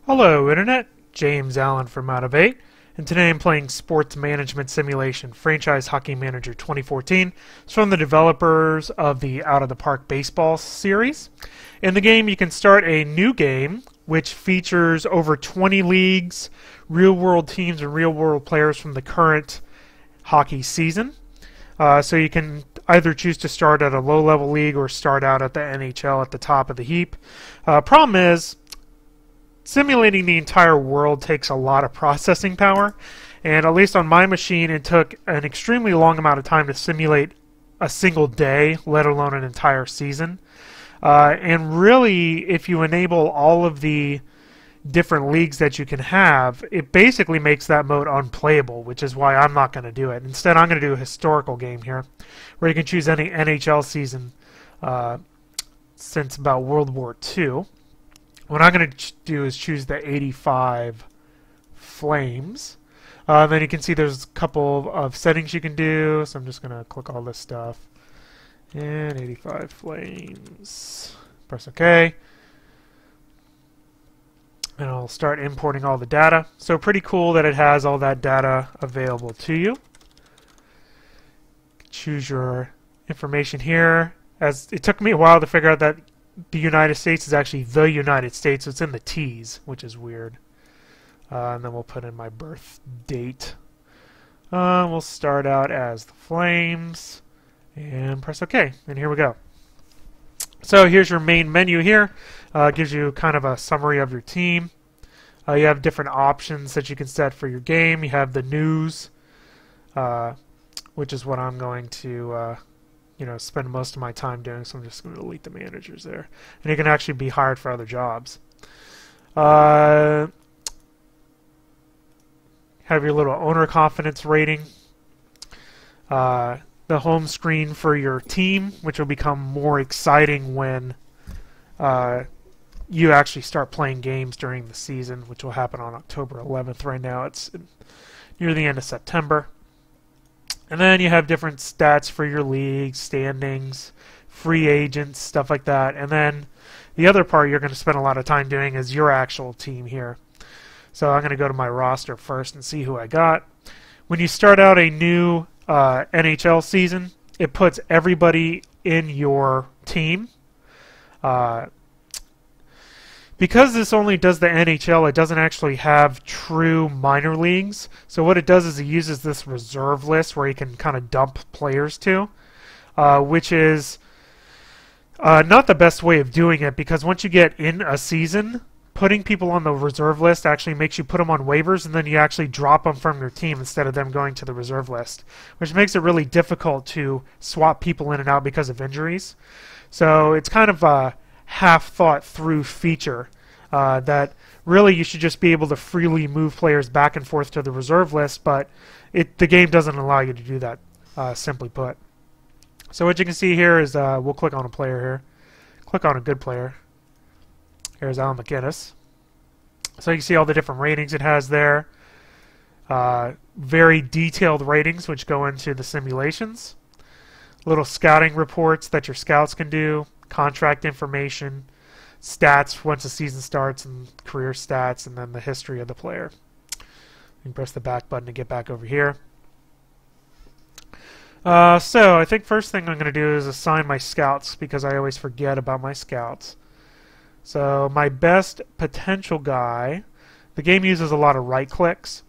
Hello Internet, James Allen from Out of 8, and today I'm playing Sports Management Simulation Franchise Hockey Manager 2014. It's from the developers of the Out of the Park Baseball series. In the game you can start a new game which features over 20 leagues, real-world teams, and real-world players from the current hockey season. So you can either choose to start at a low-level league or start out at the NHL at the top of the heap. Problem is, simulating the entire world takes a lot of processing power, and at least on my machine it took an extremely long amount of time to simulate a single day, let alone an entire season. And really, if you enable all of the different leagues that you can have, it basically makes that mode unplayable, which is why I'm not going to do it. Instead, I'm going to do a historical game here, where you can choose any NHL season since about World War II. What I'm going to do is choose the 85 Flames. Then you can see there's a couple of settings you can do, so I'm just going to click all this stuff. And 85 Flames. Press OK. And I'll start importing all the data. So pretty cool that it has all that data available to you. Choose your information here. As it took me a while to figure out that the United States is actually the United States, so it's in the T's, which is weird. And then we'll put in my birth date. We'll start out as the Flames and press OK. And here we go. So here's your main menu here. Gives you kind of a summary of your team. You have different options that you can set for your game. You have the news, which is what I'm going to spend most of my time doing, so I'm just going to delete the managers there. And you can actually be hired for other jobs. Have your little owner confidence rating. The home screen for your team, which will become more exciting when you actually start playing games during the season, which will happen on October 11th. Right now it's near the end of September. And then you have different stats for your league, standings, free agents, stuff like that. And then the other part you're going to spend a lot of time doing is your actual team here. So I'm going to go to my roster first and see who I got. When you start out a new NHL season, it puts everybody in your team. Because this only does the NHL, it doesn't actually have true minor leagues. So what it does is it uses this reserve list where you can kind of dump players to, which is not the best way of doing it, because once you get in a season, putting people on the reserve list actually makes you put them on waivers, and then you actually drop them from your team instead of them going to the reserve list, which makes it really difficult to swap people in and out because of injuries. So it's kind of a half thought through feature that really you should just be able to freely move players back and forth to the reserve list, but the game doesn't allow you to do that, simply put. So what you can see here is we'll click on a player here. Click on a good player. Here's Al McGinnis. So you can see all the different ratings it has there. Very detailed ratings which go into the simulations. Little scouting reports that your scouts can do. Contract information, stats once the season starts, and career stats, and then the history of the player. You can press the back button to get back over here. So I think first thing I'm going to do is assign my scouts, because I always forget about my scouts. So my best potential guy, the game uses a lot of right clicks.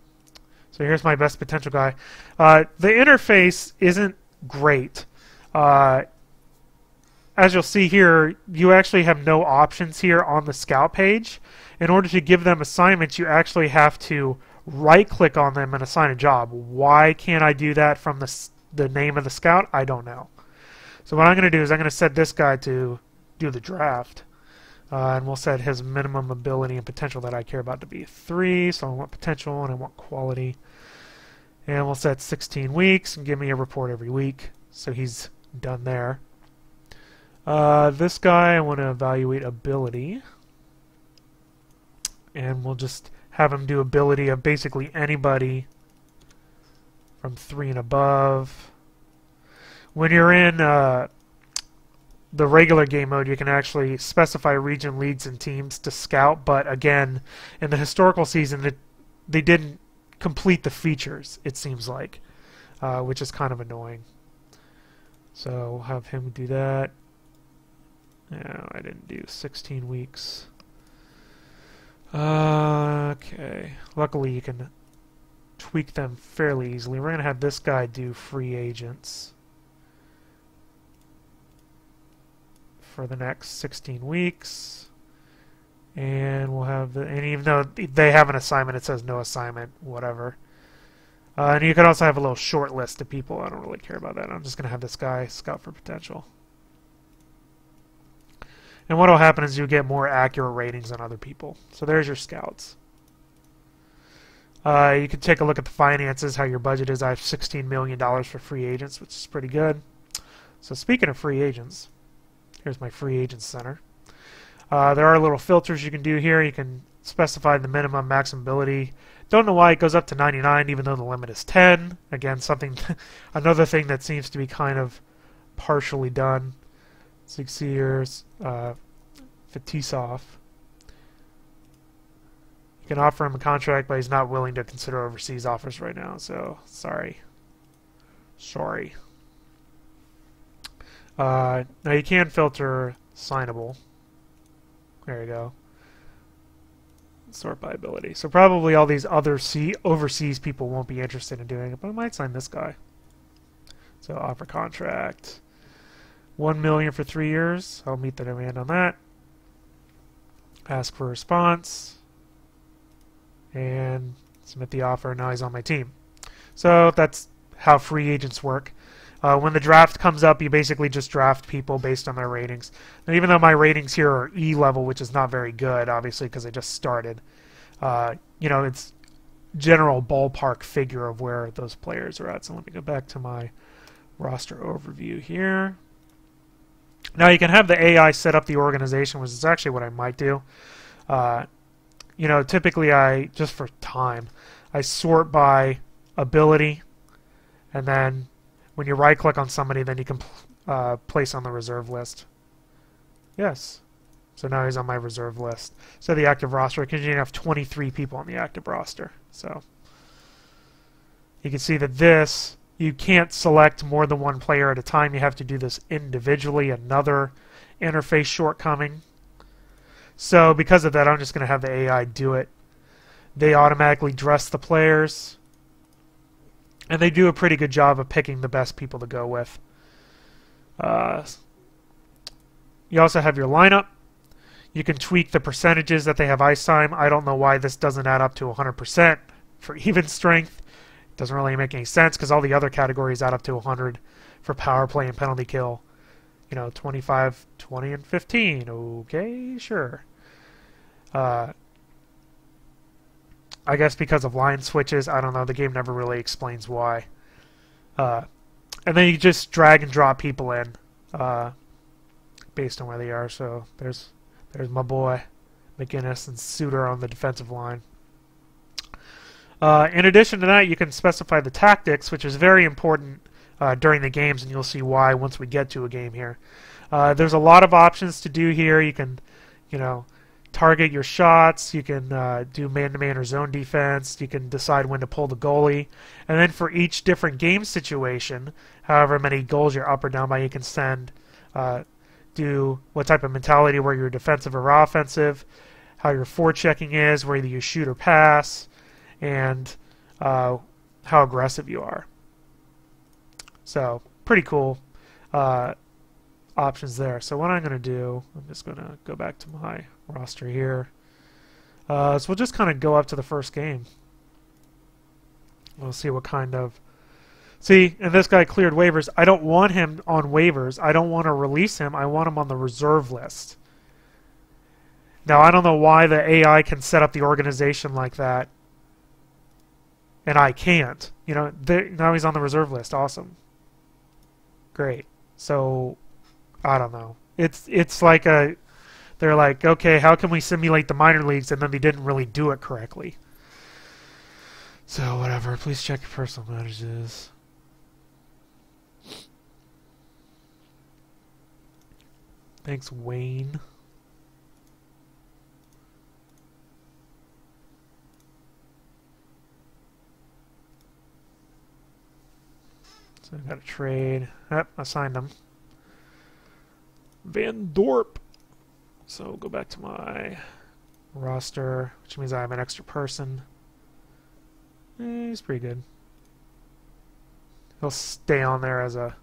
So here's my best potential guy. The interface isn't great. As you'll see here, you actually have no options here on the scout page. In order to give them assignments, you actually have to right-click on them and assign a job. Why can't I do that from the name of the scout? I don't know. So what I'm going to do is I'm going to set this guy to do the draft. And we'll set his minimum ability and potential that I care about to be 3. So I want potential and I want quality. And we'll set 16 weeks and give me a report every week. So he's done there. This guy I want to evaluate ability, and we'll just have him do ability of basically anybody from 3 and above. When you're in the regular game mode, you can actually specify region, leagues, and teams to scout. But again, in the historical season, they didn't complete the features, it seems like, which is kind of annoying. So we'll have him do that. No, I didn't do 16 weeks. Okay. Luckily, you can tweak them fairly easily. We're going to have this guy do free agents for the next 16 weeks. And we'll have and even though they have an assignment, it says no assignment, whatever. And you can also have a little short list of people. I don't really care about that. I'm just going to have this guy scout for potential. And what will happen is you get more accurate ratings than other people. So there's your scouts. You can take a look at the finances, how your budget is. I have $16 million for free agents, which is pretty good. So speaking of free agents, here's my free agent center. There are little filters you can do here. You can specify the minimum maximum ability. Don't know why it goes up to 99 even though the limit is 10. Again, another thing that seems to be kind of partially done. 6 years, Fetisov. You can offer him a contract, but he's not willing to consider overseas offers right now, so sorry. Sorry. Now you can filter signable. There you go. Sort by ability. So probably all these other overseas people won't be interested in doing it, but I might sign this guy. So offer contract. $1 million for 3 years. I'll meet the demand on that. Ask for a response. And submit the offer. Now he's on my team. So that's how free agents work. When the draft comes up, you basically just draft people based on their ratings. And even though my ratings here are E level, which is not very good, obviously, because I just started, you know, it's general ballpark figure of where those players are at. So let me go back to my roster overview here. Now you can have the AI set up the organization, which is actually what I might do. You know, typically just for time, I sort by ability, and then when you right-click on somebody, then you can place on the reserve list. Yes. So now he's on my reserve list. So the active roster, because you have 23 people on the active roster. So you can see that this, you can't select more than one player at a time. You have to do this individually, another interface shortcoming. So because of that, I'm just going to have the AI do it. They automatically dress the players. And they do a pretty good job of picking the best people to go with. You also have your lineup. You can tweak the percentages that they have ice time. I don't know why this doesn't add up to 100% for even strength. It doesn't really make any sense because all the other categories add up to 100 for power play and penalty kill. You know, 25, 20, and 15. Okay, sure. I guess because of line switches, I don't know. The game never really explains why. And then you just drag and drop people in based on where they are. So there's my boy McGinnis and Suter on the defensive line. In addition to that, you can specify the tactics, which is very important during the games, and you'll see why once we get to a game here. There's a lot of options to do here. You can, you know, target your shots. You can do man-to-man or zone defense. You can decide when to pull the goalie. And then for each different game situation, however many goals you're up or down by, you can do what type of mentality, where you're defensive or offensive, how your forechecking is, whether you shoot or pass, and how aggressive you are. So pretty cool options there. So what I'm going to do, I'm just going to go back to my roster here. So we'll just kind of go up to the first game. We'll see what kind of... See, and this guy cleared waivers. I don't want him on waivers. I don't want to release him. I want him on the reserve list. Now, I don't know why the AI can set up the organization like that, and I can't. You know, now he's on the reserve list. Awesome. Great. So, I don't know. It's like a... They're like, okay, how can we simulate the minor leagues? And then they didn't really do it correctly. So, whatever. Please check your personal messages. Thanks, Wayne. So I got a trade. Yep, I signed him. Van Dorp. So go back to my roster, which means I have an extra person. He's pretty good. He'll stay on there as a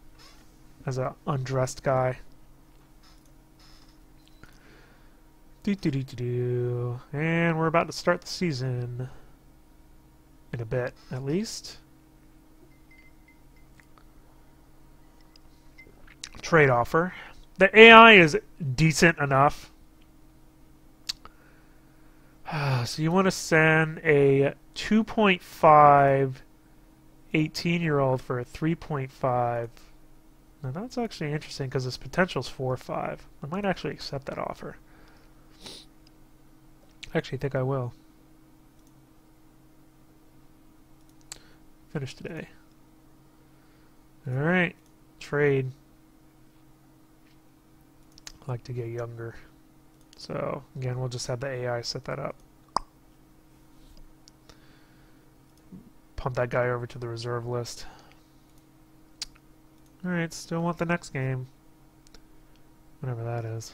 undressed guy. And we're about to start the season in a bit, at least. Trade offer. The AI is decent enough. So you want to send a 2.5 18-year-old for a 3.5. Now that's actually interesting because his potential's 4.5. I might actually accept that offer. I actually think I will. Finish today. Alright. Trade. I like to get younger. So, again, we'll just have the AI set that up. Pump that guy over to the reserve list. Alright, still want the next game. Whatever that is.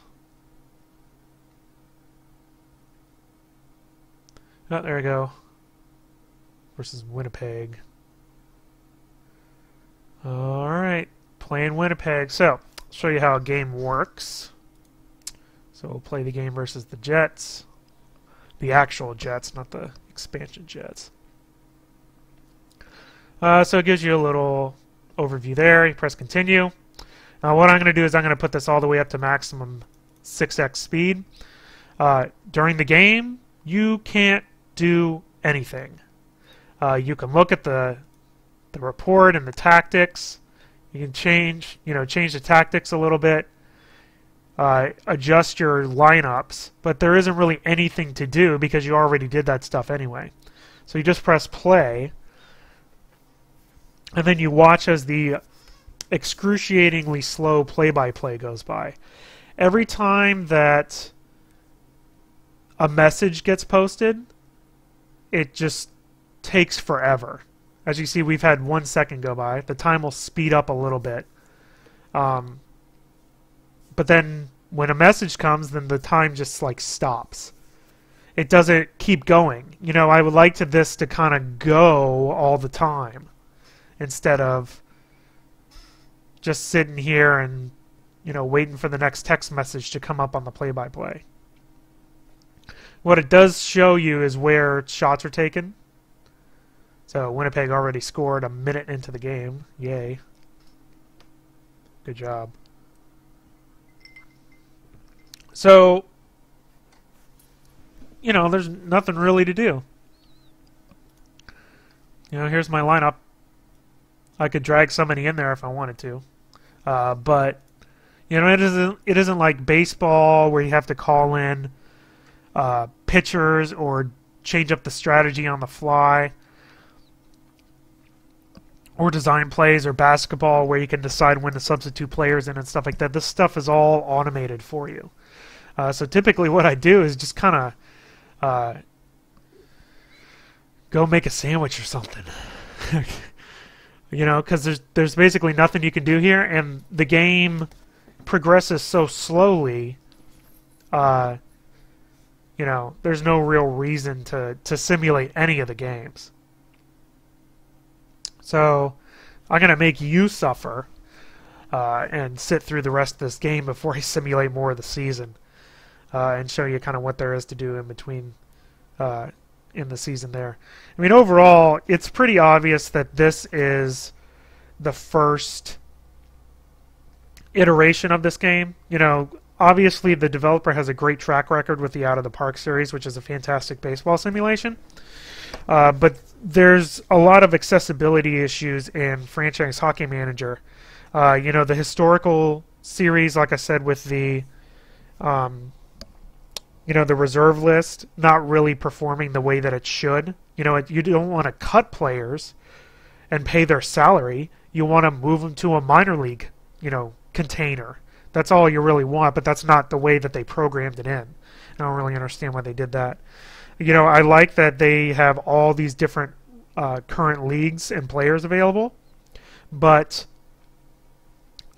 Oh, there we go. Versus Winnipeg. Alright, playing Winnipeg. So, I'll show you how a game works. So we'll play the game versus the Jets. The actual Jets, not the expansion Jets. So it gives you a little overview there. You press continue. Now what I'm going to do is I'm going to put this all the way up to maximum 6x speed. During the game, you can't do anything. You can look at the report and the tactics. You can change the tactics a little bit. Adjust your lineups, but there isn't really anything to do because you already did that stuff anyway. So you just press play, and then you watch as the excruciatingly slow play-by-play goes by. Every time that a message gets posted, it just takes forever. As you see, we've had 1 second go by. The time will speed up a little bit. But then when a message comes, then the time just like stops. It doesn't keep going. You know, I would like this to kind of go all the time instead of just sitting here and, waiting for the next text message to come up on the play-by-play. What it does show you is where shots are taken. So Winnipeg already scored a minute into the game. Yay. Good job. So, there's nothing really to do. Here's my lineup. I could drag somebody in there if I wanted to. But, it isn't like baseball where you have to call in pitchers or change up the strategy on the fly. Or design plays, or basketball where you can decide when to substitute players in and stuff like that. This stuff is all automated for you. So typically what I do is just kind of go make a sandwich or something. Because there's basically nothing you can do here, and the game progresses so slowly, there's no real reason to simulate any of the games. So I'm going to make you suffer and sit through the rest of this game before I simulate more of the season and show you kind of what there is to do in between in the season there. I mean, overall, it's pretty obvious that this is the first iteration of this game. Obviously the developer has a great track record with the Out of the Park series, which is a fantastic baseball simulation. But there's a lot of accessibility issues in Franchise Hockey Manager. The historical series, like I said, with the the reserve list not really performing the way that it should. You don't want to cut players and pay their salary. You want to move them to a minor league, container That's all you really want, but that's not the way that they programmed it in. I don't really understand why they did that. You know, I like that they have all these different current leagues and players available, but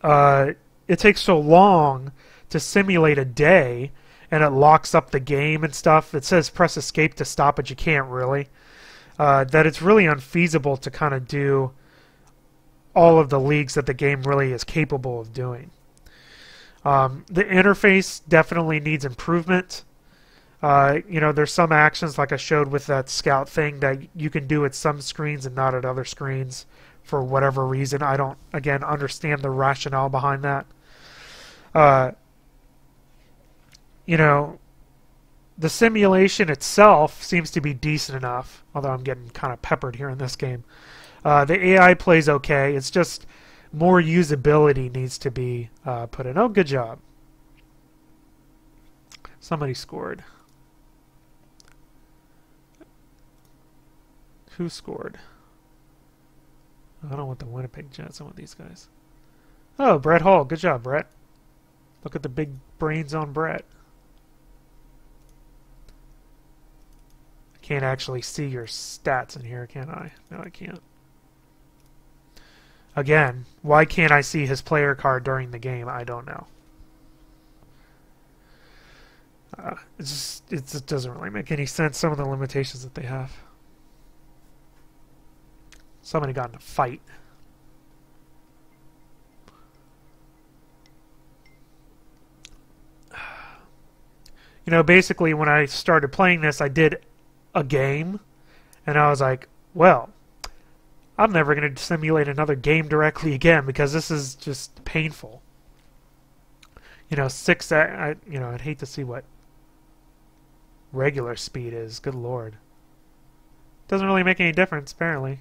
it takes so long to simulate a day, and it locks up the game and stuff. It says press escape to stop, but you can't really. That it's really unfeasible to kind of do all of the leagues that the game really is capable of doing. The interface definitely needs improvement. You know, there's some actions like I showed with that scout thing that you can do at some screens and not at other screens for whatever reason. I don't, again, understand the rationale behind that. You know, the simulation itself seems to be decent enough, although I'm getting kind of peppered here in this game. The AI plays okay. It's just more usability needs to be put in. Oh, good job. Somebody scored. Who scored? I don't want the Winnipeg Jets. I want these guys. Oh, Brett Hall. Good job, Brett. Look at the big brains on Brett. I can't actually see your stats in here, can I? No, I can't. Again, why can't I see his player card during the game? I don't know. It just doesn't really make any sense, some of the limitations that they have. Somebody got in a fight. You know, basically when I started playing this, I did a game, and I was like, well, I'm never going to simulate another game directly again because this is just painful. You know, I'd hate to see what regular speed is. Good lord. Doesn't really make any difference, apparently.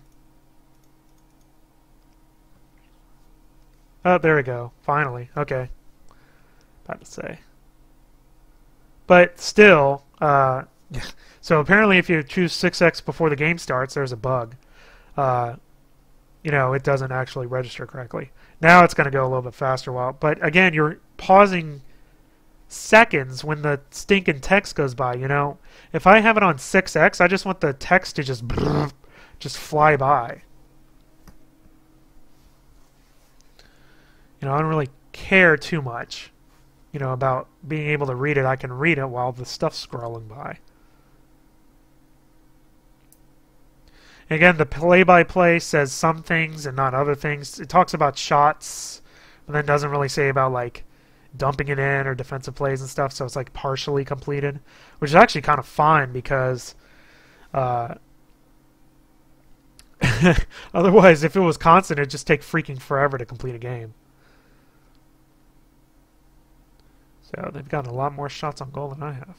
Oh, there we go. Finally. Okay. About to say. But still, so apparently if you choose 6x before the game starts, there's a bug. You know, it doesn't actually register correctly. Now it's going to go a little bit faster while, but again, you're pausing seconds when the stinking text goes by, you know. If I have it on 6x, I just want the text to just fly by. You know, I don't really care too much, you know, about being able to read it. I can read it while the stuff's scrolling by. Again, the play-by-play says some things and not other things. It talks about shots, but then doesn't really say about, like, dumping it in or defensive plays and stuff, so it's, like, partially completed, which is actually kind of fine because otherwise, if it was constant, it'd just take freaking forever to complete a game. So they've gotten a lot more shots on goal than I have.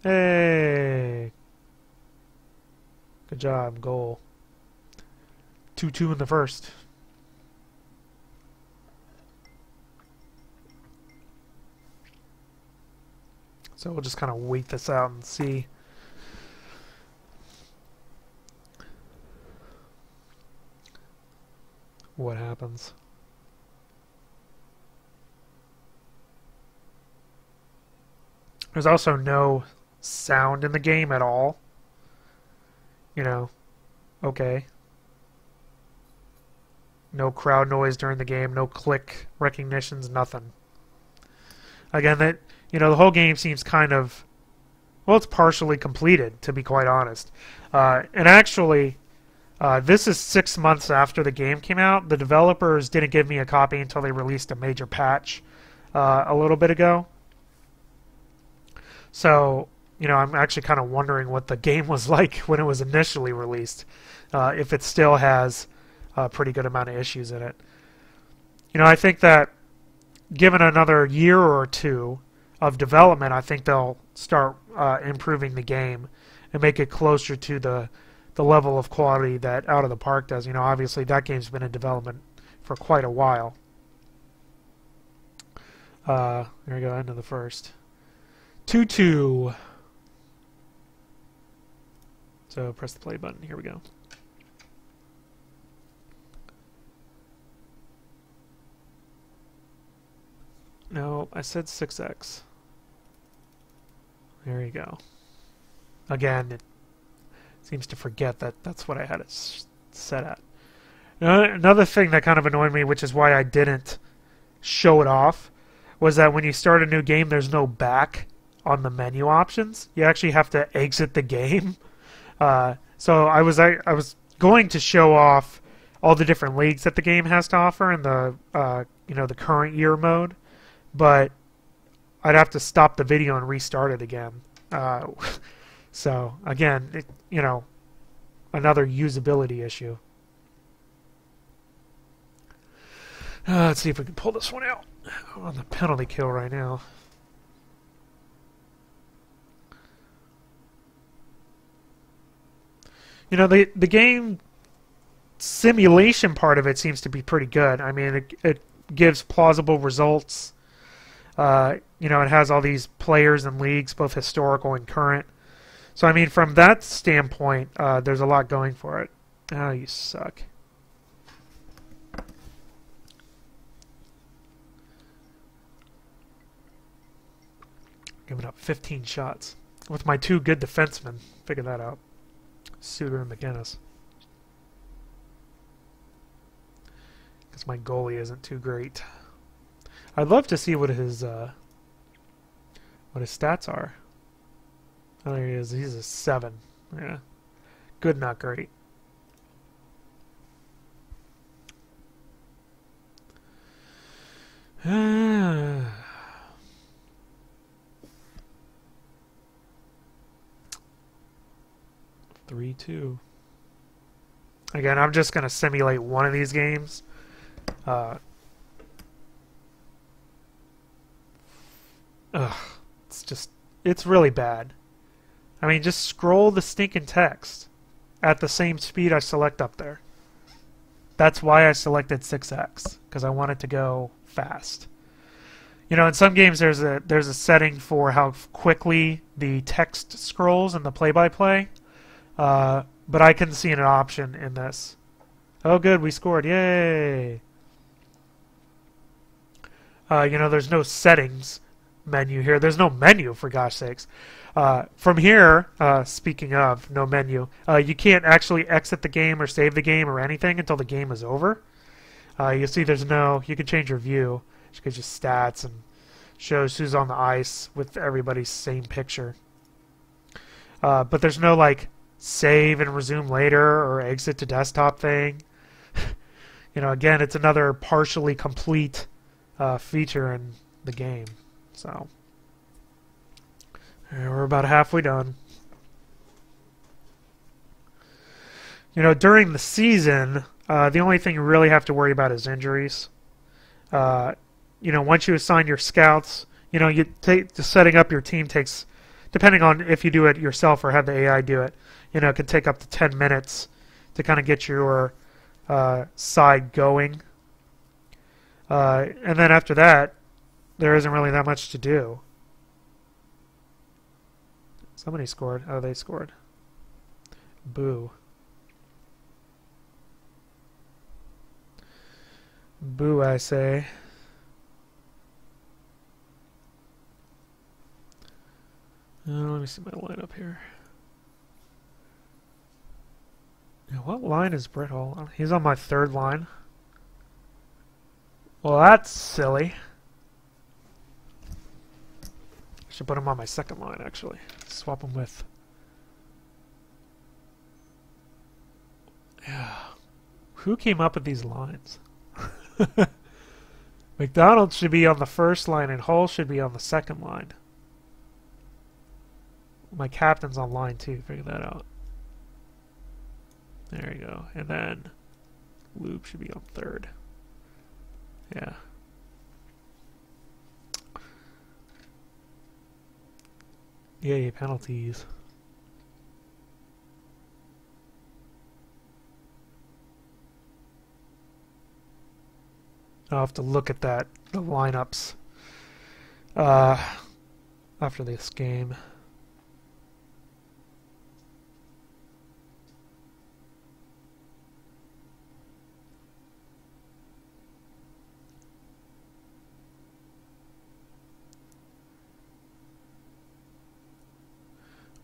Hey! Good job, goal. 2-2 in the first. So we'll just kind of wait this out and see. What happens. There's also no sound in the game at all. You know, okay. No crowd noise during the game, no click recognitions, nothing. Again, that, you know, the whole game seems kind of, well, it's partially completed, to be quite honest. And actually, this is 6 months after the game came out. The developers didn't give me a copy until they released a major patch a little bit ago. So, you know, I'm actually kind of wondering what the game was like when it was initially released, if it still has a pretty good amount of issues in it. You know, I think that given another year or two of development, I think they'll start improving the game and make it closer to the level of quality that Out of the Park does. You know, obviously that game's been in development for quite a while. There we go, end of the first. 2-2. So press the play button. Here we go. I said 6x. There you go. Again, it seems to forget that that's what I had it set at. Another thing that kind of annoyed me, which is why I didn't show it off, was that when you start a new game, there's no back on the menu options. You actually have to exit the game. So I was going to show off all the different leagues that the game has to offer in the the current year mode, but I'd have to stop the video and restart it again. So again, another usability issue. Let's see if we can pull this one out. I'm on the penalty kill right now. The game simulation part of it seems to be pretty good. I mean, it gives plausible results. It has all these players and leagues, both historical and current. So, I mean, from that standpoint, there's a lot going for it. Oh, you suck. Giving up 15 shots. With my two good defensemen. Figure that out. Suter and McGinnis. Because my goalie isn't too great. I'd love to see what his stats are. Oh, there he is. He's a 7. Yeah. Good, not great. Ah. 3-2. Again, I'm just going to simulate one of these games. It's really bad. I mean, just scroll the stinking text at the same speed I select up there. That's why I selected 6x, because I want it to go fast. In some games there's a setting for how quickly the text scrolls in the play-by-play. But I couldn't see an option in this. Oh, good, we scored. Yay! There's no settings menu here. There's no menu, for gosh sakes. From here, speaking of no menu, you can't actually exit the game or save the game or anything until the game is over. You see you can change your view, which gives you stats and shows who's on the ice with everybody's same picture. But there's no, save and resume later or exit to desktop thing. Again, it's another partially complete feature in the game. So we're about halfway done. During the season, the only thing you really have to worry about is injuries. Once you assign your scouts, setting up your team takes, depending on if you do it yourself or have the AI do it, it can take up to 10 minutes to kind of get your side going. And then after that, there isn't really that much to do. Somebody scored. Oh, they scored. Boo. Boo, I say. Let me see my lineup here. What line is Brett Hall on? He's on my third line. Well, that's silly. I should put him on my second line, actually. Swap him with... Yeah. Who came up with these lines? McDonald should be on the first line and Hall should be on the second line. My captain's on line 2. Figure that out. There you go. And then Lube should be on third. Yeah. Yay, penalties. I'll have to look at the lineups after this game.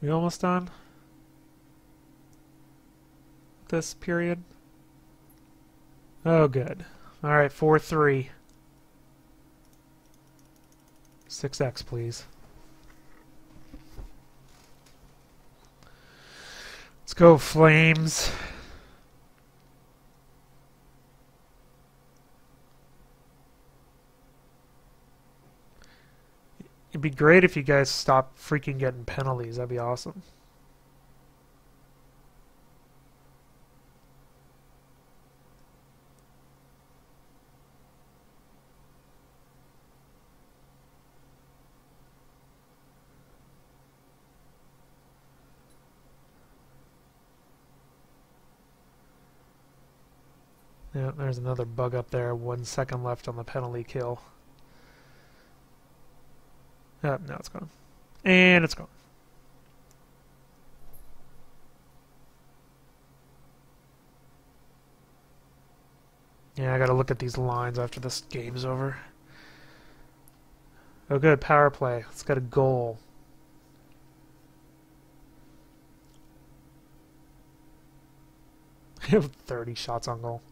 We almost done? This period? Oh, good. Alright, 4-3. 6x, please. Let's go, Flames. It'd be great if you guys stopped freaking getting penalties. That'd be awesome. Yeah, there's another bug up there. 1 second left on the penalty kill. Now it's gone. And it's gone. Yeah, I gotta look at these lines after this game's over. Oh good, power play. Let's get a goal. I have 30 shots on goal.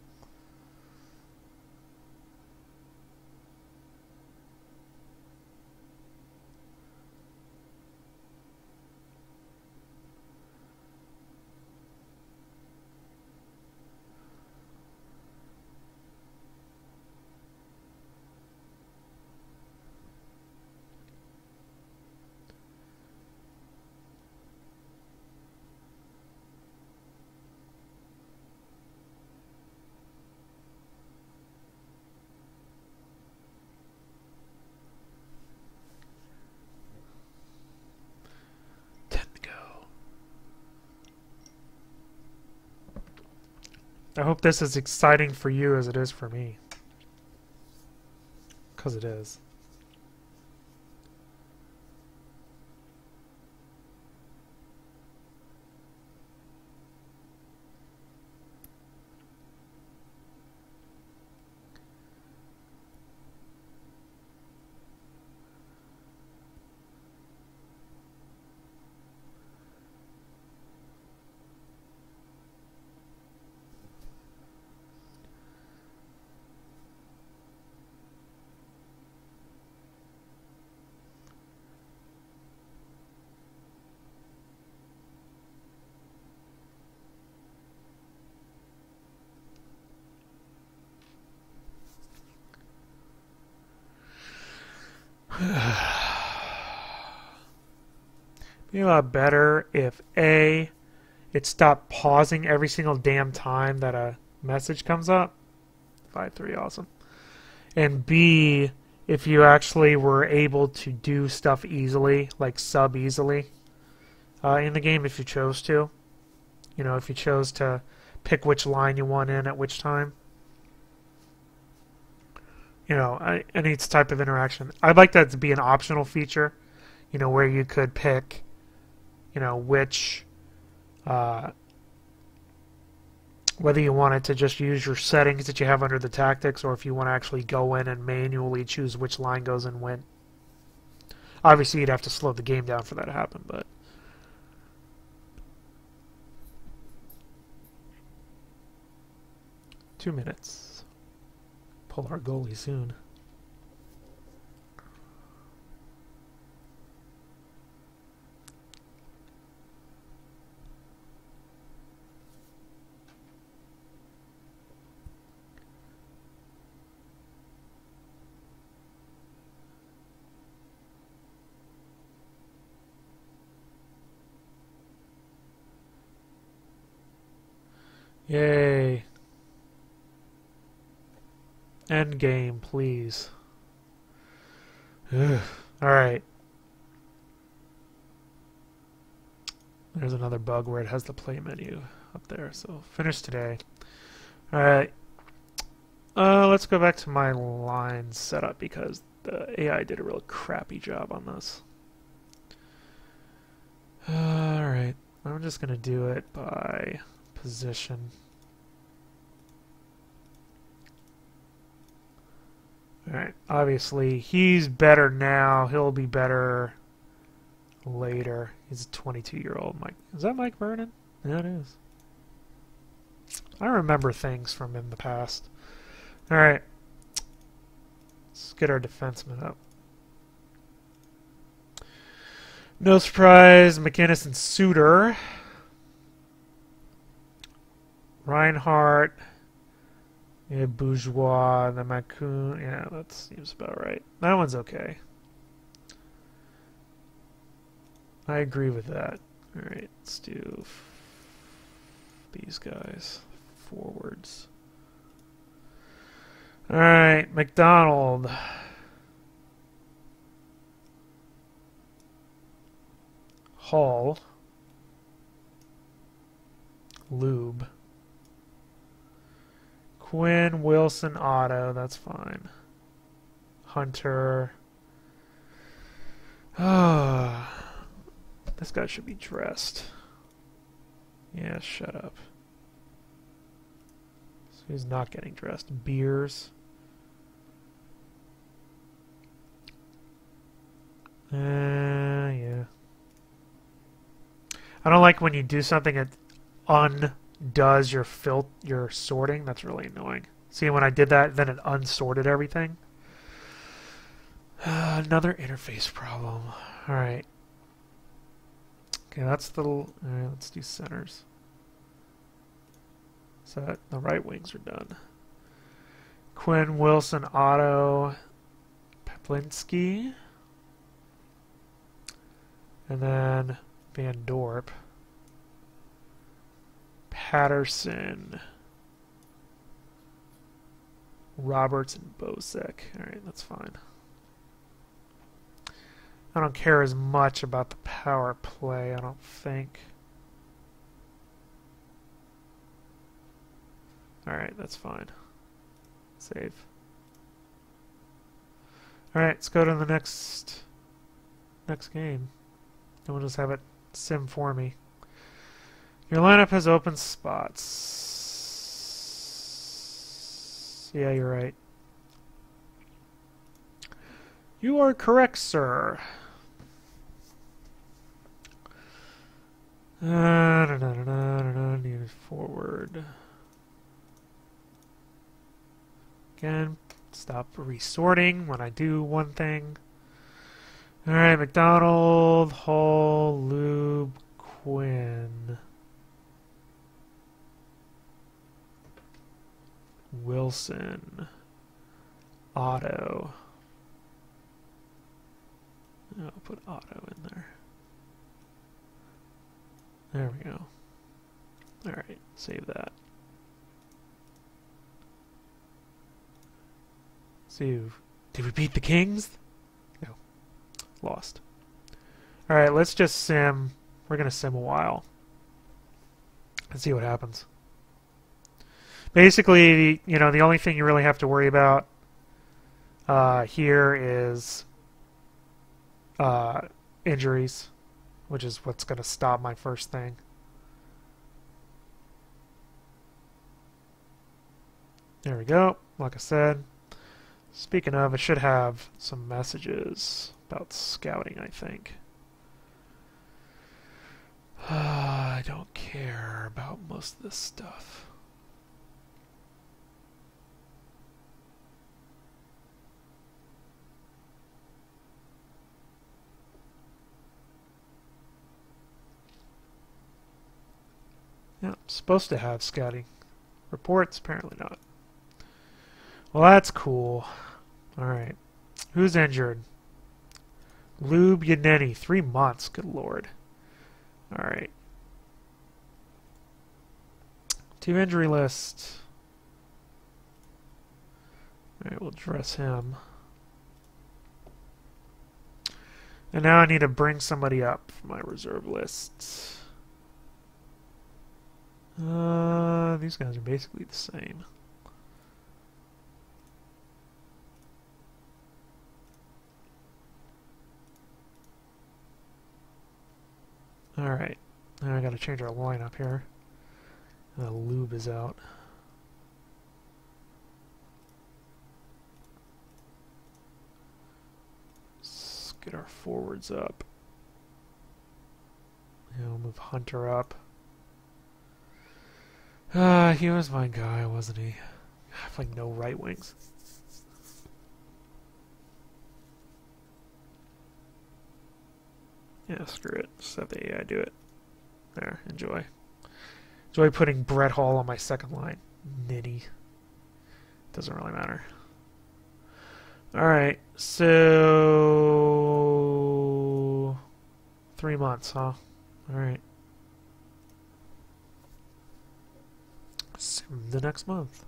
I hope this is exciting for you as it is for me. 'Cause it is. Be a lot better if A, it stopped pausing every single damn time that a message comes up. 5-3, awesome. And B, if you actually were able to do stuff easily, like sub easily, in the game if you chose to. You know, if you chose to pick which line you want in at which time. You know, any type of interaction. I'd like that to be an optional feature, you know, where you could pick, you know, which, whether you wanted to just use your settings that you have under the tactics, or if you want to actually go in and manually choose which line goes in when. Obviously, you'd have to slow the game down for that to happen, but. Two minutes. Pull our goalie soon. Yay. End game, please. Alright. There's another bug where it has the play menu up there, so finish today. Alright. Let's go back to my line setup because the AI did a real crappy job on this. Alright. I'm just going to do it by position. Alright, obviously he's better now. He'll be better later. He's a 22-year-old Mike. Is that Mike Vernon? Yeah, it is. I remember things from in the past. All right. Let's get our defenseman up. No surprise, McInnes and Suter. Reinhardt. Yeah, Bourgeois, the Macoun. Yeah, that seems about right. That one's okay. I agree with that. All right, let's do these guys. Forwards. All right, McDonald. Hall. Lube. Quinn, Wilson, Otto. That's fine. Hunter. Ah, this guy should be dressed. Yeah, shut up. So he's not getting dressed. Beers. Yeah. I don't like when you do something that undoes your sorting. That's really annoying. See, when I did that, then it unsorted everything. Another interface problem. All right. Okay, that's the. All right, let's do centers. So that the right wings are done. Quinn, Wilson, Otto, Peplinski, and then Van Dorp, Patterson, Roberts, and Bosek. All right, that's fine. I don't care as much about the power play, I don't think. Alright, that's fine. Save. Alright, let's go to the next game. And we'll just have it sim for me. Your lineup has open spots. Yeah, you're right. You are correct, sir. Need forward. Again, stop resorting when I do one thing. Alright, McDonald, Hall, Lube, Quinn. Wilson. Otto. I'll put Otto in there. There we go. Alright, save that. See, did we beat the Kings? No. Lost. Alright, let's just sim. We're going to sim a while. And see what happens. Basically, you know, the only thing you really have to worry about here is injuries, which is what's going to stop my first thing. There we go. Like I said, speaking of, I should have some messages about scouting, I think. I don't care about most of this stuff. Yeah, supposed to have scouting reports, apparently not. Well, that's cool. Alright. Who's injured? Lube Yaneni, 3 months, good lord. Alright. 2 injury list. Alright, we'll dress him. And now I need to bring somebody up for my reserve list. These guys are basically the same. Alright, now I gotta change our lineup here. The Lube is out. Let's get our forwards up. Yeah, we'll move Hunter up. He was my guy, wasn't he? I have like no right wings. Yeah, screw it. Just have the AI do it. There, enjoy. Enjoy putting Brett Hall on my second line. Nitty. Doesn't really matter. Alright, so 3 months, huh? Alright. Soon the next month.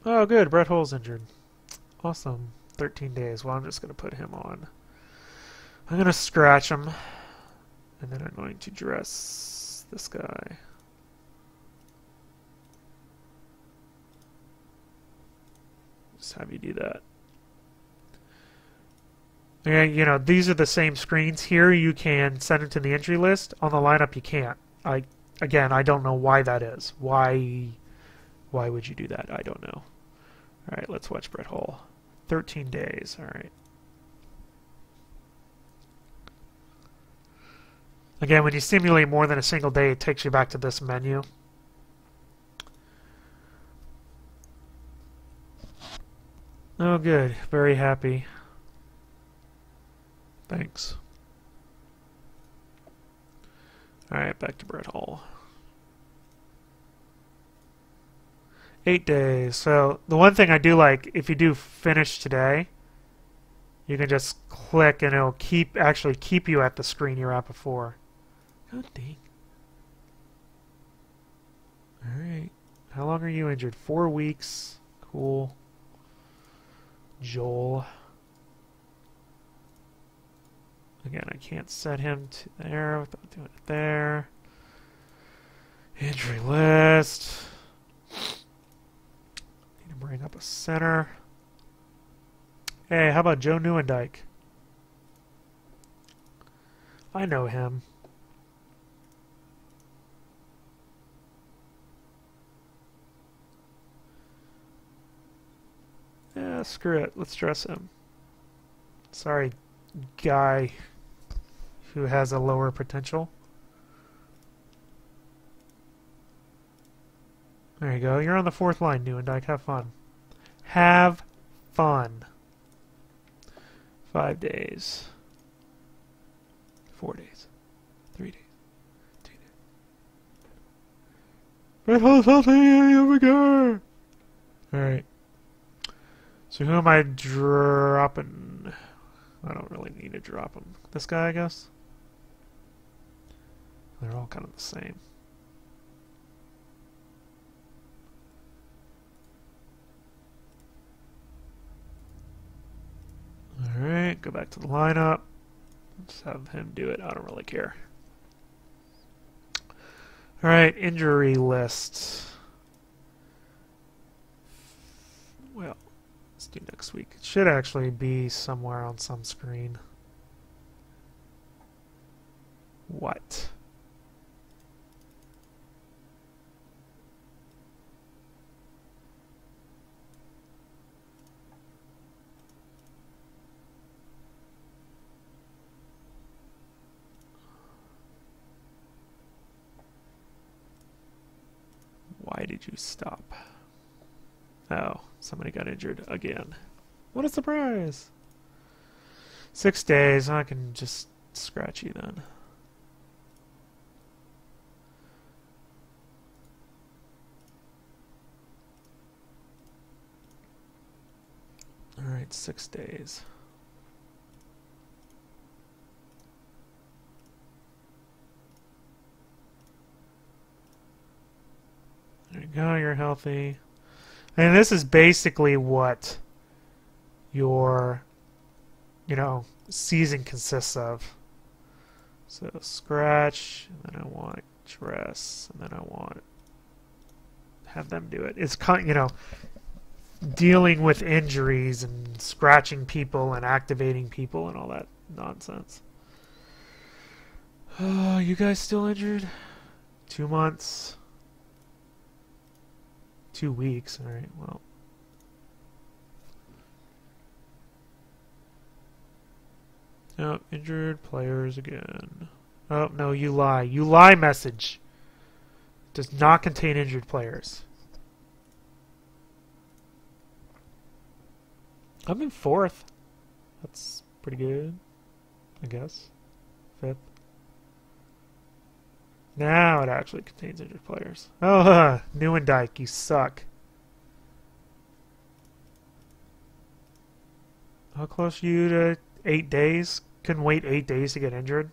Oh, good. Brett Hull's injured. Awesome. 13 days. Well, I'm just going to put him on. I'm going to scratch him. And then I'm going to dress this guy. Just have you do that. And, you know, these are the same screens. Here you can send it to the entry list. On the lineup, you can't. Again, I don't know why that is. Why would you do that? I don't know. All right, let's watch Brett Hull. 13 days. All right. Again, when you simulate more than a single day, it takes you back to this menu. Oh, good. Very happy. Thanks. Alright, back to Brett Hall. 8 days. So, the one thing I do like, if you do finish today, you can just click and it'll actually keep you at the screen you were at before. God dang. Alright. How long are you injured? 4 weeks. Cool. Joel. Again, I can't set him to there without doing it there. Injury list. Need to bring up a center. Hey, how about Joe Neuendijk? I know him. Yeah, screw it. Let's dress him. Sorry, guy who has a lower potential. There you go. You're on the 4th line, Neuendijk. Have fun. Have fun. 5 days. 4 days. 3 days. 2 days. Red Hall's healthy! Here we go! Alright. So who am I dropping? I don't really need to drop him. This guy, I guess? They're all kind of the same. Alright, go back to the lineup. Let's have him do it. I don't really care. Alright, injury list. Well, let's do next week. It should actually be somewhere on some screen. What? Why did you stop? Oh, somebody got injured again. What a surprise! 6 days. I can just scratch you then. Alright, 6 days. There you go, you're healthy. And this is basically what your, season consists of. So scratch, and then I want dress, and then I want have them do it. It's dealing with injuries and scratching people and activating people and all that nonsense. Oh, you guys still injured? 2 months. 2 weeks. All right. Well. Oh, injured players again. Oh, no, you lie. You lie message. Does not contain injured players. I'm in 4th. That's pretty good, I guess. 5th. Now it actually contains injured players. Oh, Newendijk, you suck. How close are you to 8 days? Couldn't wait 8 days to get injured?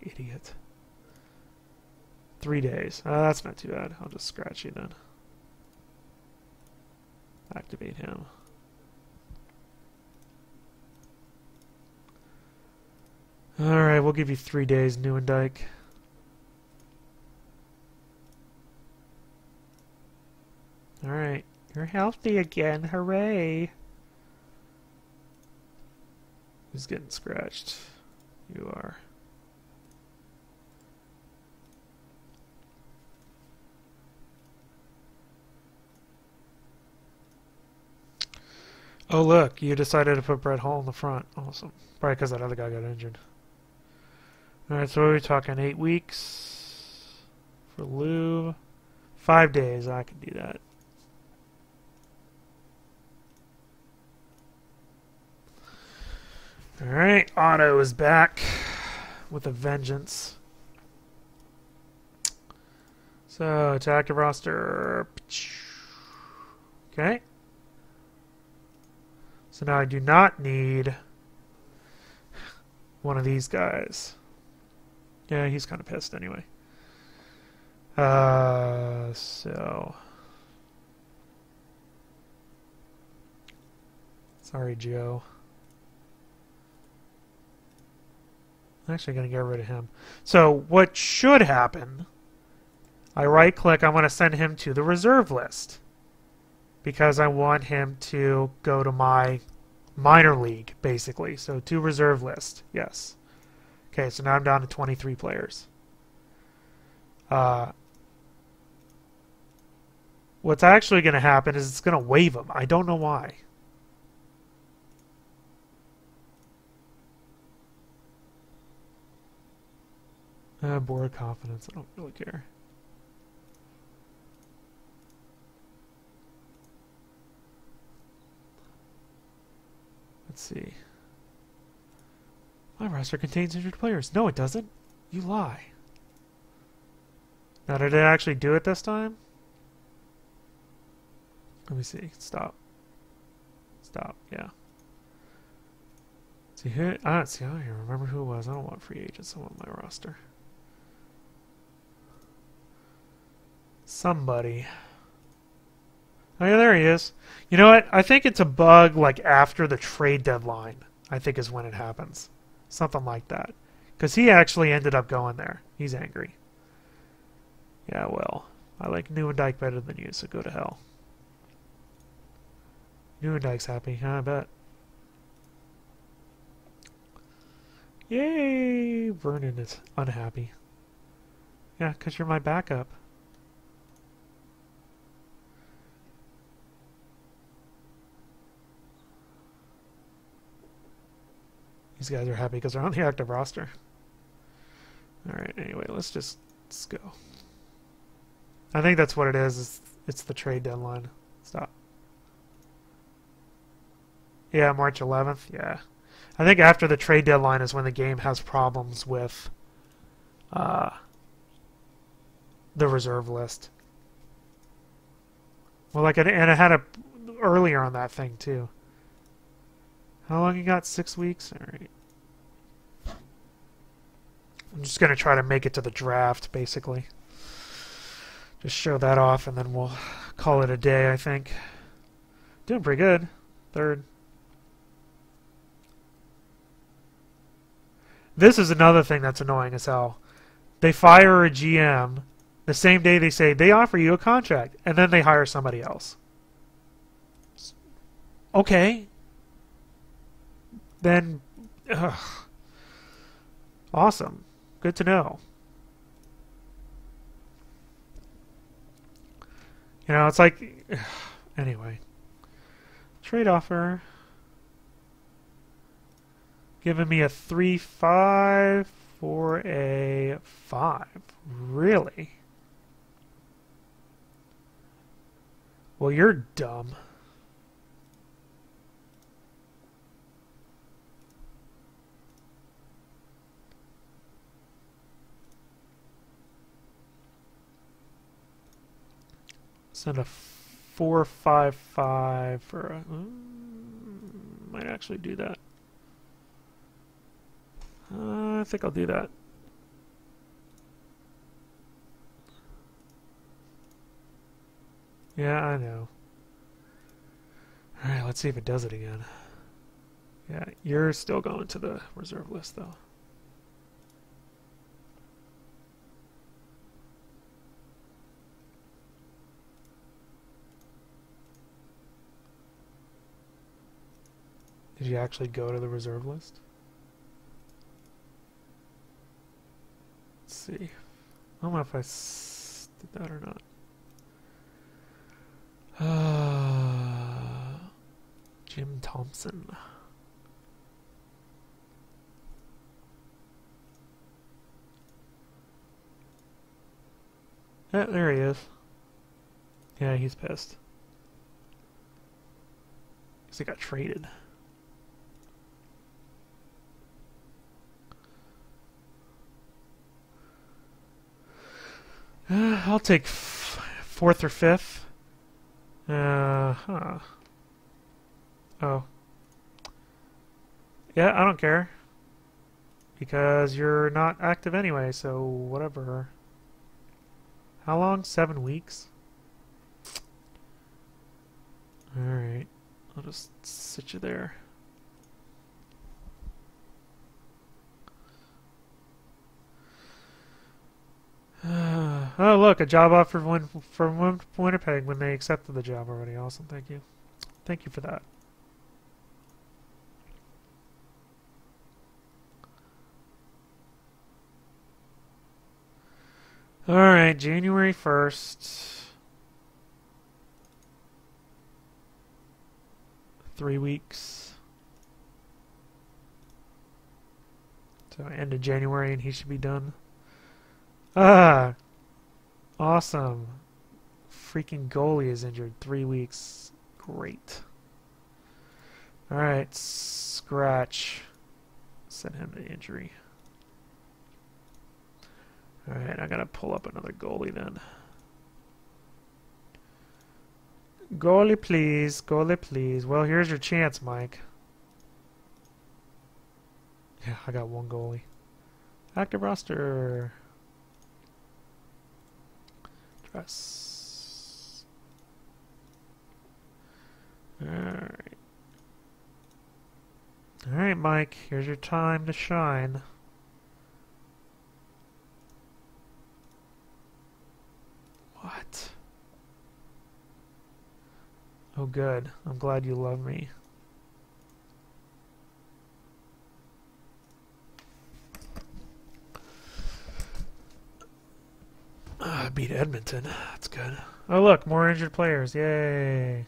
Idiot. 3 days. That's not too bad. I'll just scratch you then. Activate him. Alright, we'll give you 3 days, Newendijk. Alright, you're healthy again. Hooray! Who's getting scratched? You are. Oh look, you decided to put Brett Hall in the front. Awesome. Probably because that other guy got injured. Alright, so what are we talking? 8 weeks for Lou. 5 days, I can do that. Alright, Otto is back with a vengeance. So, attack the roster. Okay. So now I do not need one of these guys. Yeah, he's kind of pissed anyway. So... Sorry, Joe. I'm actually going to get rid of him. So what should happen, I right-click, I want to send him to the reserve list. Because I want him to go to my minor league, basically. So to reserve list, yes. Okay, so now I'm down to 23 players. What's actually going to happen is it's going to waive them. I don't know why. Board confidence, I don't really care. Let's see. My roster contains injured players. No, it doesn't. You lie. Now, did it actually do it this time? Let me see. Stop. Stop. Yeah. See who? I don't see. I don't even remember who it was. I don't want free agents. I want my roster. Somebody. Oh yeah, there he is. You know what? I think it's a bug like after the trade deadline. I think is when it happens. Something like that. Because he actually ended up going there. He's angry. Yeah, well. I like Newendijk better than you, so go to hell. Newendijk's happy. I bet. Yay! Vernon is unhappy. Yeah, because you're my backup. These guys are happy because they're on the active roster. Alright, anyway, let's go. I think that's what it is. It's the trade deadline. Stop. Yeah, March 11th. Yeah. I think after the trade deadline is when the game has problems with the reserve list. Well, like, and it had a earlier on that thing, too. How long you got? 6 weeks? Alright. I'm just going to try to make it to the draft, basically. Just show that off, and then we'll call it a day, I think. Doing pretty good. 3rd. This is another thing that's annoying as hell. They fire a GM the same day they say they offer you a contract, and then they hire somebody else. Okay. Then, awesome. Good to know. You know, it's like, anyway. Trade offer. Giving me a 3-5 for a 5. Really? Well, you're dumb. Send a 4-5-5 for a... might actually do that. I think I'll do that. Yeah, I know. Alright, let's see if it does it again. Yeah, you're still going to the reserve list, though. Did you actually go to the reserve list? Let's see. I don't know if I did that or not. Jim Thompson. Yeah, there he is. Yeah, he's pissed. Because he got traded. I'll take 4th or 5th. Oh. Yeah, I don't care. Because you're not active anyway, so whatever. How long? 7 weeks? Alright. I'll just sit you there. Oh, look, a job offer from Winnipeg when they accepted the job already. Awesome, thank you. Thank you for that. Alright, January 1st. 3 weeks. So end of January and he should be done. Ah! Awesome. Freaking goalie is injured. 3 weeks. Great. Alright, scratch. Send him to injury. Alright, I gotta pull up another goalie then. Goalie please, goalie please. Well, here's your chance, Mike. Yeah, I got one goalie. Active roster. Dress. Alright. Alright, Mike, here's your time to shine. What? Oh, good. I'm glad you love me. I beat Edmonton. That's good. Oh, look, more injured players. Yay.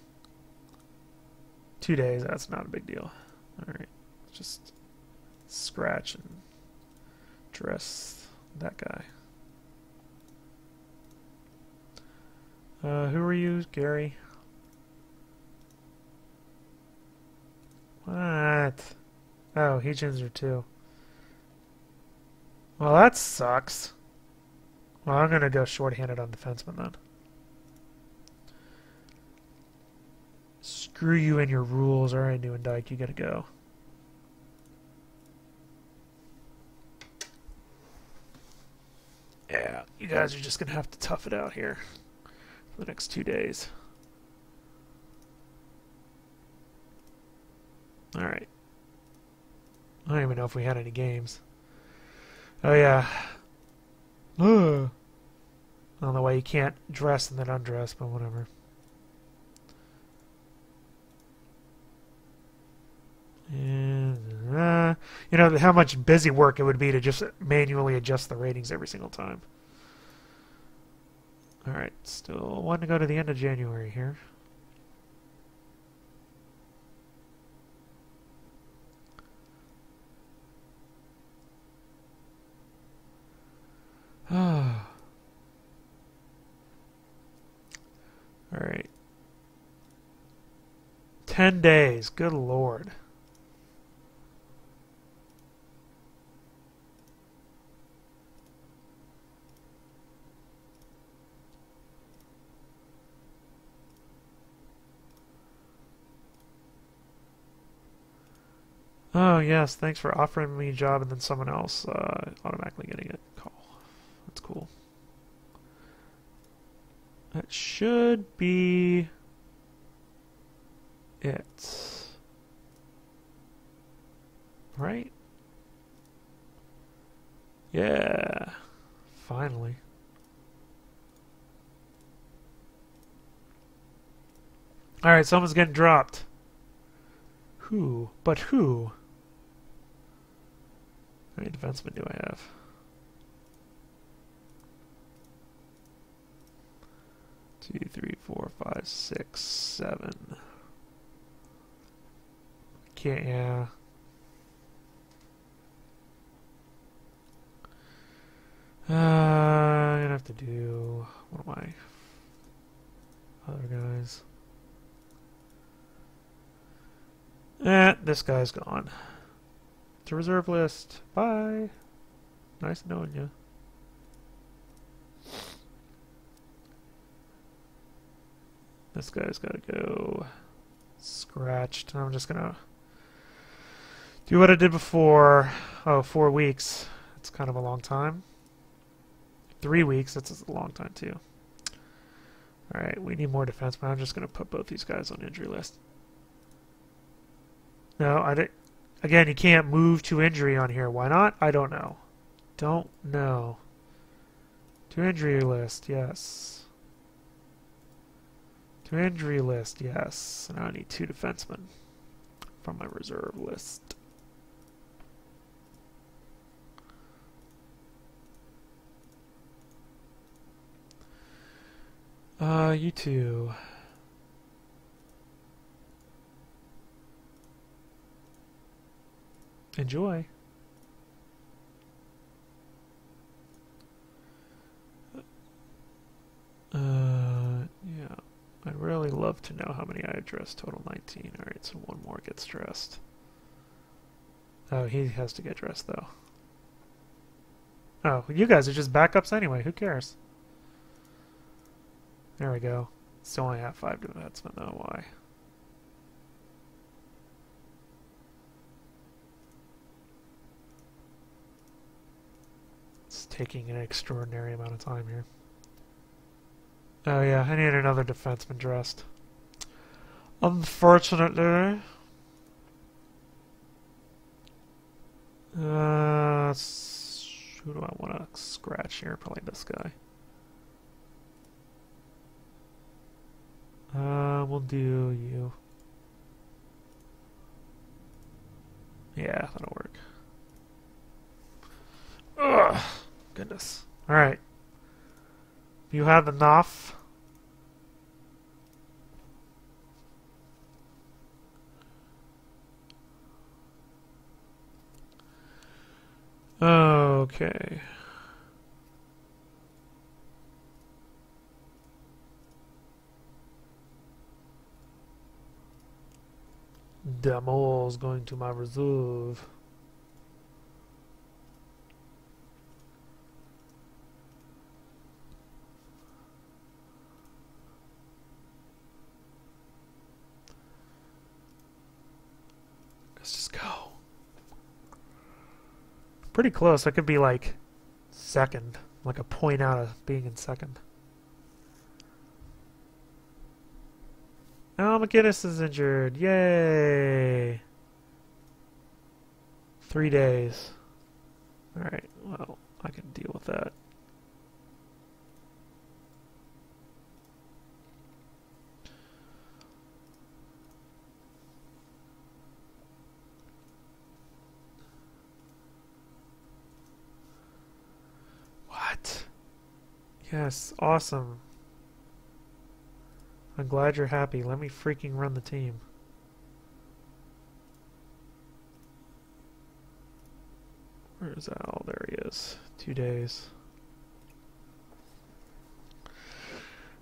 2 days. That's not a big deal. Alright. Just scratch and dress that guy. Who are you, Gary? What? Oh, he's injured too. Well, that sucks. Well, I'm going to go short-handed on defenseman then. Screw you and your rules. Alright, Newendike, you gotta go. Yeah, you guys are just going to have to tough it out here for the next 2 days. Alright. I don't even know if we had any games. Oh, yeah. Ugh. I don't know why you can't dress and then undress, but whatever. And, you know, how much busy work it would be to just manually adjust the ratings every single time. Alright, still one to go to the end of January here. Alright. 10 days. Good lord. Oh, yes. Thanks for offering me a job and then someone else automatically getting it. Call. That's cool. That should be it. Right? Yeah. Finally. Alright, someone's getting dropped. Who? But who? How many defensemen do I have? Two, three, four, five, six, seven. Can't, yeah. I'm gonna have to do one of my other guys. This guy's gone. To reserve list. Bye. Nice knowing you. This guy's got to go scratched. I'm just gonna do what I did before. Oh, 4 weeks. It's kind of a long time. 3 weeks. That's a long time too. All right, we need more defense, but I'm just gonna put both these guys on injury list. No, I didn't. Again, you can't move to injury on here. Why not? I don't know. Don't know. To injury list, yes. To injury list, yes. And I need 2 defensemen from my reserve list. You two. Enjoy. Yeah. I'd really love to know how many I addressed. Total 19. Alright, so one more gets dressed. Oh, he has to get dressed, though. Oh, you guys are just backups anyway. Who cares? There we go. Still only have 5 defensemen, though. Why? It's taking an extraordinary amount of time here. Oh yeah, I need another defenseman dressed. Unfortunately. Who do I want to scratch here? Probably this guy. We'll do you. Yeah, that'll work. Ugh, goodness. Alright. You have enough. Okay. Demo's going to my reserve. Let's just go. Pretty close. I could be like second, like a point out of being in second. Oh, McGinnis is injured. Yay! 3 days. Alright, well, I can deal with that. What? Yes, awesome. I'm glad you're happy. Let me freaking run the team. Where is Al? There he is. 2 days.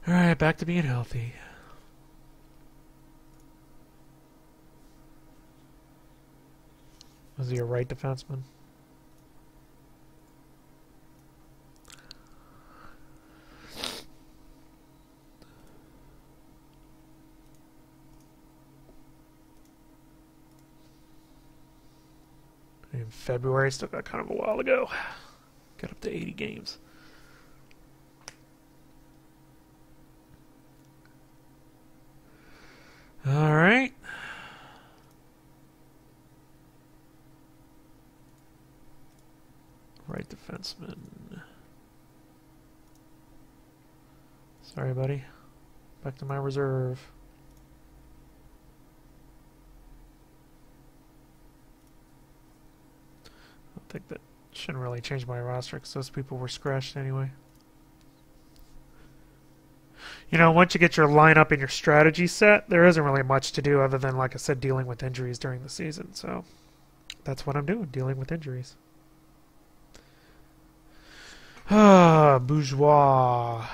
Alright, back to being healthy. Was he a right defenseman? In February, still got kind of a while to go. Got up to 80 games. All right. Right defenseman. Sorry, buddy. Back to my reserve. I think that shouldn't really change my roster because those people were scratched anyway. You know, once you get your lineup and your strategy set, there isn't really much to do other than, like I said, dealing with injuries during the season. So that's what I'm doing, dealing with injuries. Ah, bourgeois.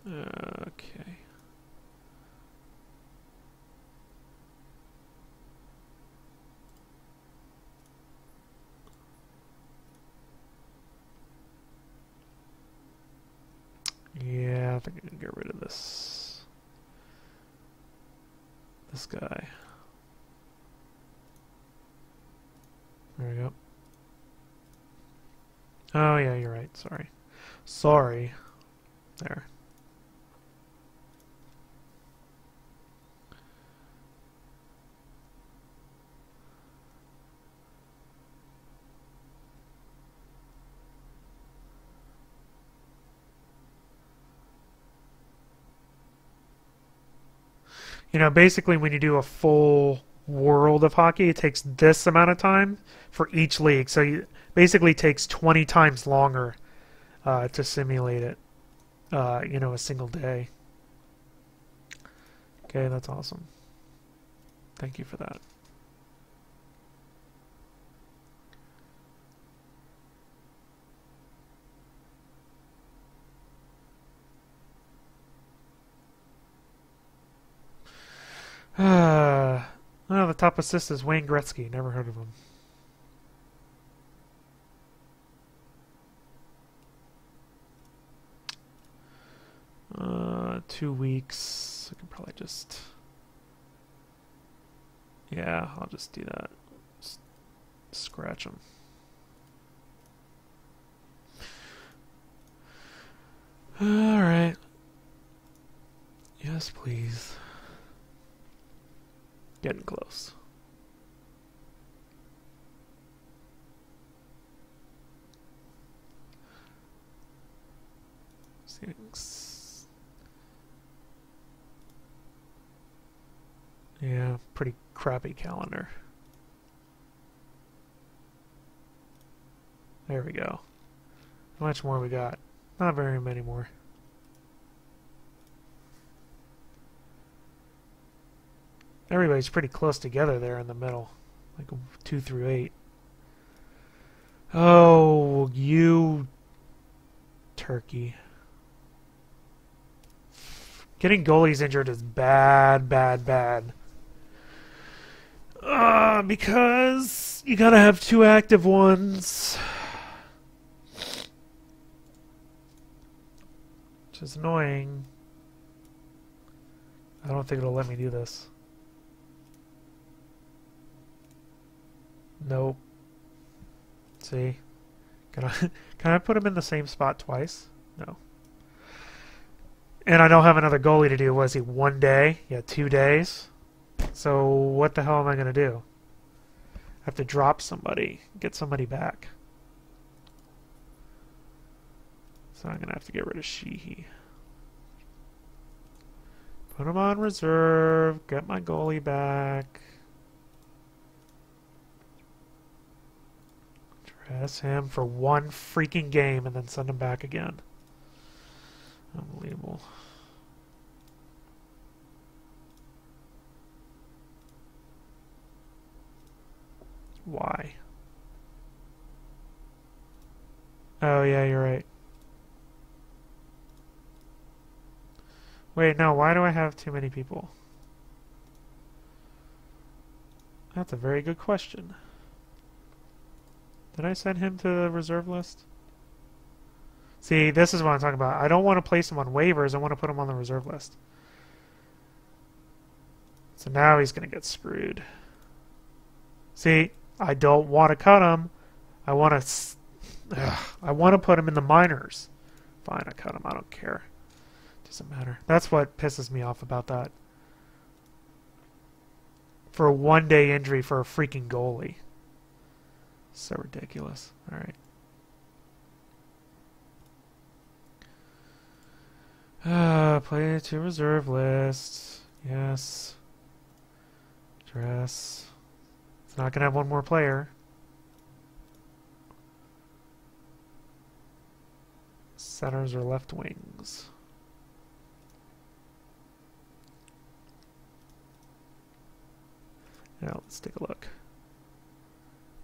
Okay. Yeah, I think I can get rid of this guy. There we go. Oh yeah, you're right. Sorry. There. You know, basically when you do a full world of hockey, it takes this amount of time for each league. So it basically takes 20 times longer to simulate it, you know, a single day. Okay, that's awesome. Thank you for that. Oh, the top assist is Wayne Gretzky. Never heard of him. Uh, 2 weeks. I can probably just... Yeah, I'll just do that. Just scratch him. Alright. Yes, please. Getting close. 6. Yeah, pretty crappy calendar. There we go. How much more we got? Not very many more. Everybody's pretty close together there in the middle. Like 2 through 8. Oh, you turkey. Getting goalies injured is bad, bad, bad. Because you gotta have 2 active ones. Which is annoying. I don't think it'll let me do this. Nope. See? Can I put him in the same spot twice? No. And I don't have another goalie to do. Was he 1 day? Yeah, 2 days. So what the hell am I going to do? I have to drop somebody, get somebody back. So I'm going to have to get rid of Sheehy. Put him on reserve, get my goalie back. Dress him for 1 freaking game and then send him back again. Unbelievable. Why? Oh yeah, you're right. Wait, no, why do I have too many people? That's a very good question. Did I send him to the reserve list? See, this is what I'm talking about. I don't want to place him on waivers. I want to put him on the reserve list. So now he's going to get screwed. See, I don't want to cut him. I want to put him in the minors. Fine, I cut him. I don't care. Doesn't matter. That's what pisses me off about that. For a one-day injury for a freaking goalie. So ridiculous. All right. Play to reserve list. Yes. Dress. It's not going to have one more player. Centers or left wings. Now let's take a look.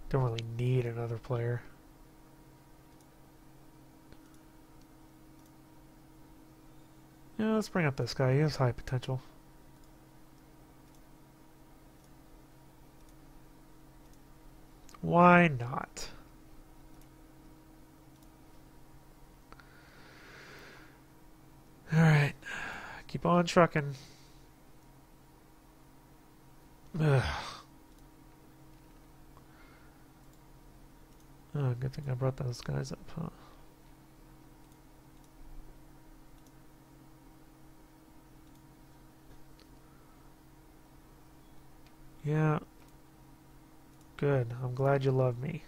Don't really need another player. Yeah, let's bring up this guy. He has high potential. Why not? Alright. Keep on trucking. Ugh. Oh, good thing I brought those guys up, huh? Yeah. Good. I'm glad you love me.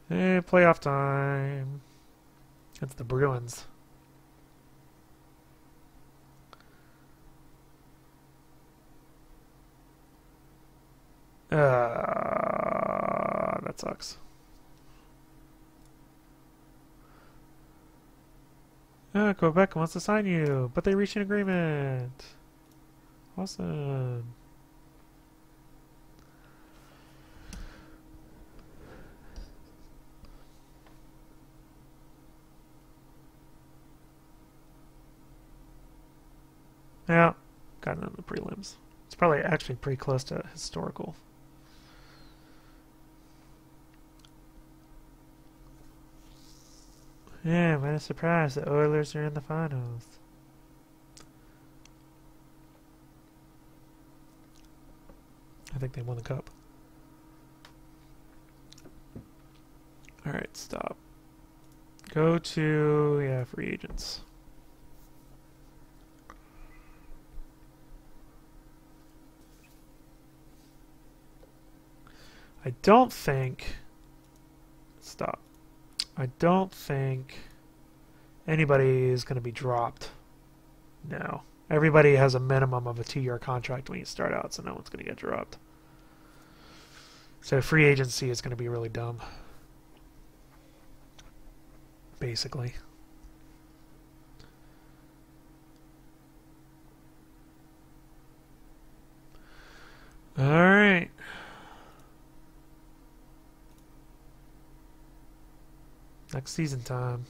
Hey, playoff time. It's the Bruins. That sucks. Quebec wants to sign you, but they reached an agreement. Awesome. Yeah, got it in the prelims. It's probably actually pretty close to historical. Yeah, what a surprise. The Oilers are in the finals. I think they won the cup. Alright, stop. Go to, yeah, free agents. I don't think... Stop. I don't think anybody is going to be dropped. No. Everybody has a minimum of a 2-year contract when you start out, so no one's going to get dropped. So free agency is going to be really dumb. Basically. Alright. Next season time.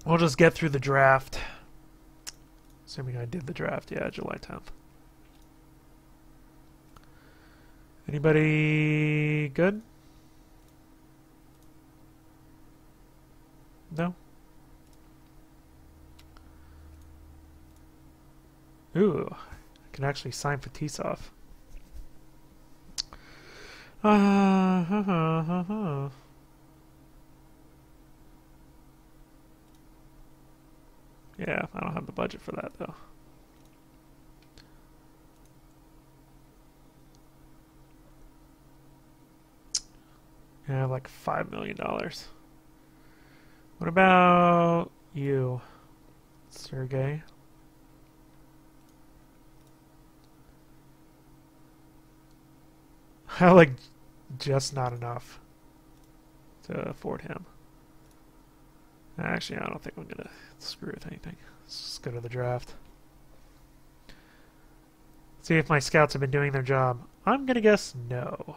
We'll just get through the draft. Assuming I did the draft, yeah, July 10th. Anybody good? No? Ooh, I can actually sign Fetisov. Yeah, I don't have the budget for that though. I have like $5 million. What about you, Sergey? I like just not enough to afford him. Actually, I don't think I'm gonna screw with anything. Let's just go to the draft. See if my scouts have been doing their job. I'm gonna guess no.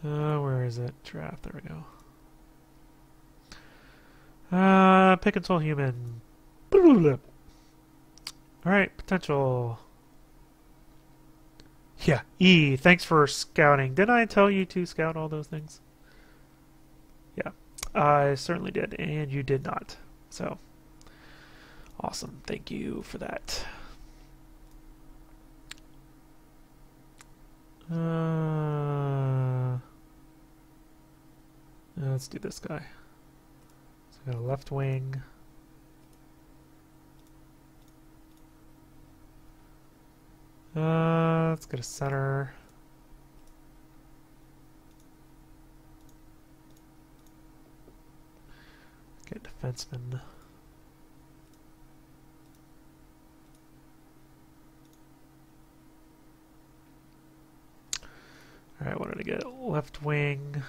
Where is it? Draft. There we go. Pick until human. Alright, potential. Yeah, E. Thanks for scouting. Didn't I tell you to scout all those things? Yeah, I certainly did, and you did not. So, awesome. Thank you for that. Let's do this guy. So we got a left wing. Let's get a center. Get defenseman. Alright, what did I get? Left wing.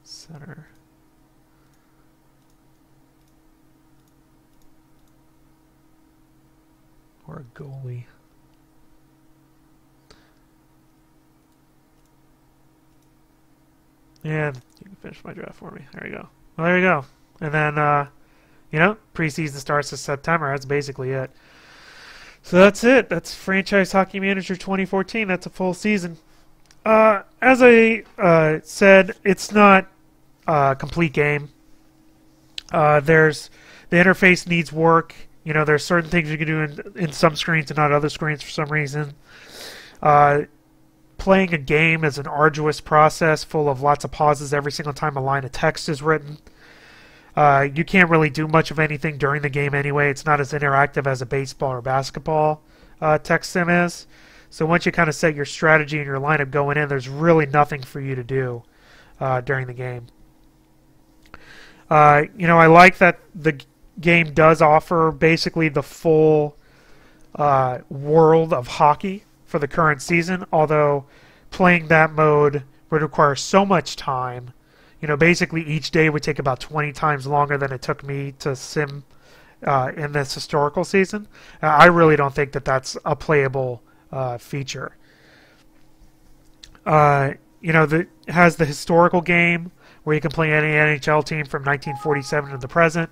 Center. Or a goalie. And you can finish my draft for me. There you go. Well, there you go. And then, you know, preseason starts in September. That's basically it. So that's it. That's Franchise Hockey Manager 2014. That's a full season. As I said, it's not a complete game. The interface needs work. You know, there's certain things you can do in some screens and not other screens for some reason. Playing a game is an arduous process full of lots of pauses every single time a line of text is written. You can't really do much of anything during the game anyway. It's not as interactive as a baseball or basketball text sim is. So once you kind of set your strategy and your lineup going in, there's really nothing for you to do during the game. You know, I like that the game does offer basically the full world of hockey for the current season, although playing that mode would require so much time. You know, basically each day would take about 20 times longer than it took me to sim in this historical season. I really don't think that that's a playable feature. You know, it has the historical game where you can play any NHL team from 1947 to the present.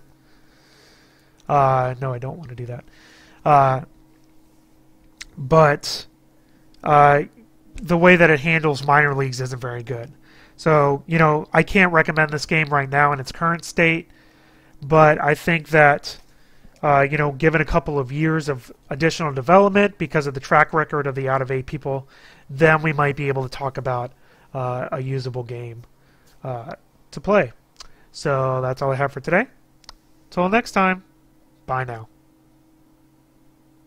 No, I don't want to do that. But the way that it handles minor leagues isn't very good. So, you know, I can't recommend this game right now in its current state, but I think that, you know, given a couple of years of additional development because of the track record of the out-of-8 people, then we might be able to talk about a usable game to play. So that's all I have for today. Till next time, bye now.